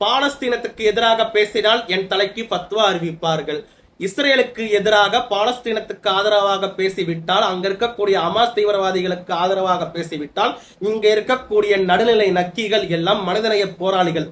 பாலஸ்தீனத்துக்கு எதிராக பேசினால் என் தலைக்கு ஃபத்வா அறிவிப்பார்கள். இஸ்ரேலுக்கு எதிராக பாலஸ்தீனத்துக்கு ஆதரவாக பேசிவிட்டால், அங்க இருக்கக்கூடிய ஹமாஸ் தீவிரவாதிகளுக்கு ஆதரவாக பேசிவிட்டால், இங்க இருக்கக்கூடிய நடுநிலை நக்கிகள் எல்லாம் மனிதநேய போராளிகள்.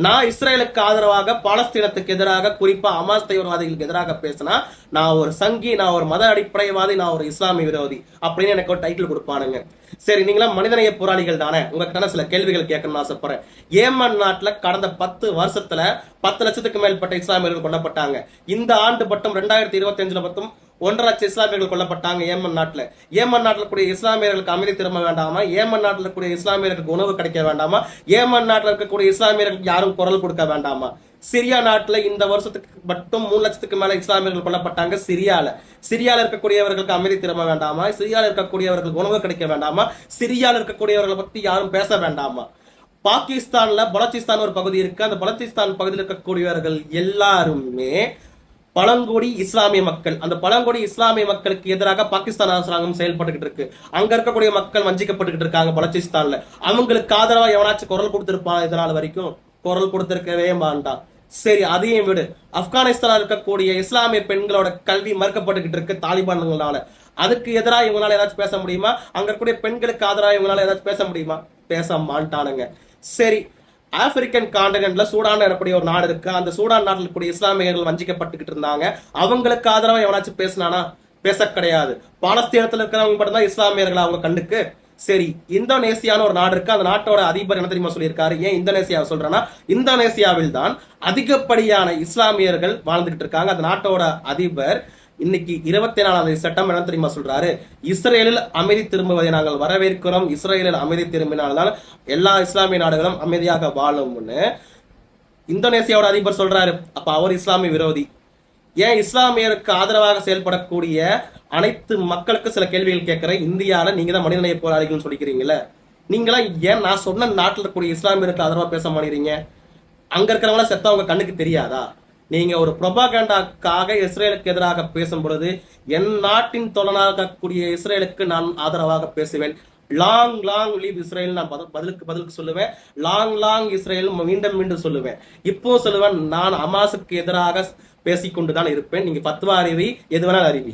நான் இஸ்ரேலுக்கு ஆதரவாக பாலஸ்தீனத்துக்கு எதிராக குறிப்பா ஹமாஸ் தீவிரவாதிகளுக்கு எதிராக பேசினா நான் ஒரு சங்கி, நான் ஒரு மத அடிப்படைவாதி, நான் ஒரு இஸ்லாமிய விரோதி அப்படின்னு எனக்கு ஒரு டைட்டில் கொடுப்பானுங்க. சரி, நீங்களாம் மனிதநேய போராளிகள் தானே, உங்ககிட்ட சில கேள்விகள் கேட்கணும்னு ஆசைப்படுறேன். ஏமன் நாட்டுல கடந்த 10 வருஷத்துல 10 லட்சத்துக்கு மேற்பட்ட இஸ்லாமியர்கள் கொல்லப்பட்டாங்க. இந்த ஆண்டு மட்டும் 2025 மட்டும் 1.5 லட்சம் இஸ்லாமியர்கள் கொல்லப்பட்டாங்க ஏமன் நாட்டுல. ஏமன் நாட்டில் கூடிய இஸ்லாமியர்களுக்கு அமைதி திரும்ப வேண்டாமா? ஏமன் நாட்டில் கூடிய இஸ்லாமியர்களுக்கு உணவு கிடைக்க வேண்டாமா? ஏமன் நாட்டில் இருக்கக்கூடிய இஸ்லாமியர்களுக்கு யாரும் குரல் கொடுக்க வேண்டாமா? சிரியா நாட்டுல இந்த வருஷத்துக்கு மட்டும் 3 லட்சத்துக்கு மேல இஸ்லாமியர்கள் கொல்லப்பட்டாங்க சிரியால இருக்கக்கூடியவர்களுக்கு அமைதி திரும்ப வேண்டாமா? சிரியால இருக்கக்கூடியவர்களுக்கு உணவு கிடைக்க வேண்டாமா? சிரியால இருக்கக்கூடியவர்களை பத்தி யாரும் பேச வேண்டாமா? பாகிஸ்தான்ல பலூச்சிஸ்தான் ஒரு பகுதி இருக்கு. அந்த பலூச்சிஸ்தான் பகுதியில் இருக்கக்கூடியவர்கள் எல்லாருமே பழங்குடி இஸ்லாமிய மக்கள். அந்த பழங்குடி இஸ்லாமிய மக்களுக்கு எதிராக பாகிஸ்தான் அரசாங்கம் செயல்பட்டுக்கிட்டு இருக்கு. அங்க இருக்கக்கூடிய மக்கள் வஞ்சிக்கப்பட்டுக்கிட்டு இருக்காங்க பலூச்சிஸ்தான்ல. அவங்களுக்கு ஆதரவா எவனாச்சும் குரல் கொடுத்திருப்பான்? இதனால் வரைக்கும் குரல் கொடுத்திருக்கவே மாட்டான். சரி, அதையும் விடு. ஆப்கானிஸ்தான்ல இருக்கக்கூடிய இஸ்லாமிய பெண்களோட கல்வி மறுக்கப்பட்டுக்கிட்டு இருக்கு தாலிபான்களால. அதுக்கு எதிராக இவங்களால ஏதாச்சும் பேச முடியுமா? அங்க இருக்கக்கூடிய பெண்களுக்கு ஆதரவாக இவங்களால ஏதாச்சும் பேச முடியுமா? பேச மாட்டானுங்க. சரி, ஆப்பிரிக்கன் காண்டினென்ட்ல சூடான் எனக்கூடிய ஒரு நாடு இருக்கு. அந்த சூடான் நாட்டில் கூடிய இஸ்லாமியர்கள் வஞ்சிக்கப்பட்டுக்கிட்டு இருந்தாங்க. அவங்களுக்கு ஆதரவா எவனாச்சும் பேசினானா? பேச கிடையாது. பாலஸ்தீனத்துல இருக்கிறவங்க மட்டும்தான் இஸ்லாமியர்கள் அவங்க கண்ணுக்கு. சரி, இந்தோனேசியான்னு ஒரு நாடு இருக்கு. அந்த நாட்டோட அதிபர் என்ன தெரியுமா சொல்லியிருக்காரு? ஏன் இந்தோனேசியாவை சொல்றேன்னா, இந்தோனேசியாவில் தான் அதிகப்படியான இஸ்லாமியர்கள் வாழ்ந்துகிட்டு இருக்காங்க. அந்த நாட்டோட அதிபர் இன்னைக்கு 24ஆம் செப்டம்பர் என்ன தெரியுமா சொல்றாரு? இஸ்ரேலில் அமைதி திரும்புவதை நாங்கள் வரவேற்கிறோம். இஸ்ரேலில் அமைதி திரும்பினால்தான் எல்லா இஸ்லாமிய நாடுகளும் அமைதியாக வாழும்னு இந்தோனேசியாவோட அதிபர் சொல்றாரு. அப்ப அவர் இஸ்லாமிய விரோதி. ஏன் இஸ்லாமியருக்கு ஆதரவாக செயல்படக்கூடிய அனைத்து மக்களுக்கு சில கேள்விகள் கேட்கிறேன். இந்தியாவில நீங்க தான் மனிதநேய போராளிகள் சொல்லிக்கிறீங்கல்ல, நீங்களாம் ஏன் நான் சொன்ன நாட்டில் இருக்கக்கூடிய இஸ்லாமியருக்கு ஆதரவா பேச மாட்டேங்கிறீங்க? அங்க இருக்கிறவங்களா செத்தவங்க கண்ணுக்கு தெரியாதா? நீங்க ஒரு ப்ரொபகண்டாக்காக இஸ்ரேலுக்கு எதிராக பேசும் பொழுது என் நாட்டின் தொழனாக கூடிய இஸ்ரேலுக்கு நான் ஆதரவாக பேசுவேன். லாங் லாங் லீவ் இஸ்ரேல் நான் பதிலுக்கு சொல்லுவேன். லாங் லாங் இஸ்ரேல் மீண்டும் மீண்டும் சொல்லுவேன். இப்போ சொல்லுவேன், நான் ஹமாஸுக்கு எதிராக பேசிக்கொண்டுதான் இருப்பேன். நீங்க ஃபத்வா அறிவி, எது வேணாலும் அறிவி.